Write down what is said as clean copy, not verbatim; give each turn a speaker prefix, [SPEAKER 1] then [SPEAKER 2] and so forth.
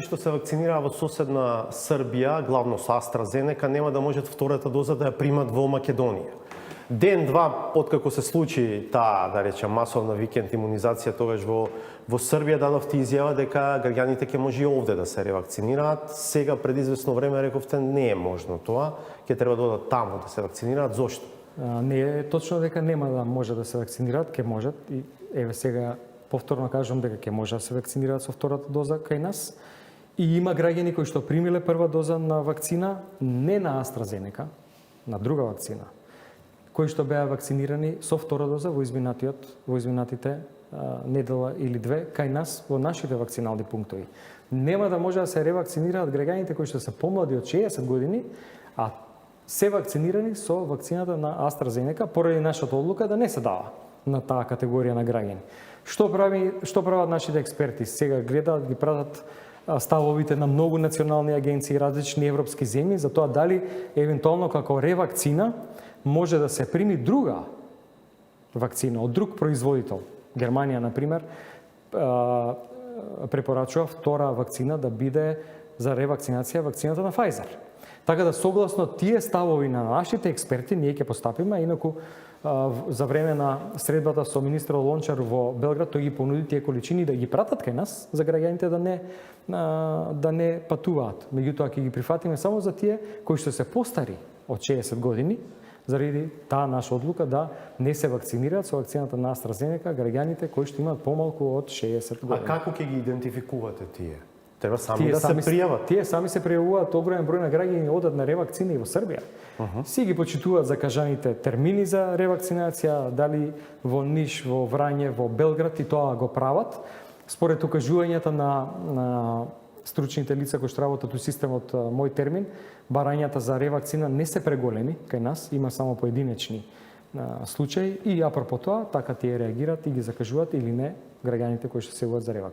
[SPEAKER 1] Што се вакцинираа во соседна Србија, главно со AstraZeneca, нема да можат втората доза да ја примат во Македонија. Ден-два откако се случи таа, да речем, масовна викенд имунизација тогаш во Србија, дадовте изјава дека граѓаните ќе може и овде да се ревакцинираат. Сега пред извесно време рековте не е можно тоа, ќе треба да одат таму да се вакцинираат. Зошто?
[SPEAKER 2] Не е точно дека нема да може да се вакцинираат, ќе можат и еве сега повторно кажам дека ќе може да се вакцинираат со втората доза кај нас. И има граѓани кои што примиле прва доза на вакцина, не на AstraZeneca, на друга вакцина, кои што беа вакцинирани со втора доза во изминатите недела или две кај нас во нашите вакцинални пунктови. Нема да може да се ревакцинираат граѓаните кои што се помлади од 60 години, а се вакцинирани со вакцината на AstraZeneca поради нашата одлука да не се дава на таа категорија на граѓани. Што прават нашите експерти? Сега гледаат, ги пратат ставовите на многу национални агенции и различни европски земји за тоа дали евентуално како ревакцина може да се прими друга вакцина од друг производител. Германија, например, препорачува втора вакцина да биде за ревакцинација вакцината на Pfizer. Така да согласно тие ставови на нашите експерти ние ќе постапиме, инаку за време на средбата со министер Лончар во Белград тој ги понуди тие количини да ги пратат кај нас за граѓаните да не патуваат. Меѓутоа ќе ги прифатиме само за тие кои што се постари од 60 години, заради таа наша одлука да не се вакцинираат со вакцината на AstraZeneca граѓаните кои што имаат помалку од 60 години.
[SPEAKER 1] А како ќе ги идентификувате тие? Треба сами да се пријават.
[SPEAKER 2] Тие сами се пријавуваат, огромен број на граѓани одат на ревакцини во Србија. Си ги почитуваат закажаните термини за ревакцинација, дали во Ниш, во Врање, во Белград, и тоа го прават. Според укажувањата на стручните лица кои што работат у системот Мој термин, барањата за ревакцина не се преголеми кај нас, има само поединечни случаи и апропо тоа, така тие реагираат и ги закажуваат или не граѓаните кои што се јавуваат за ревакцина.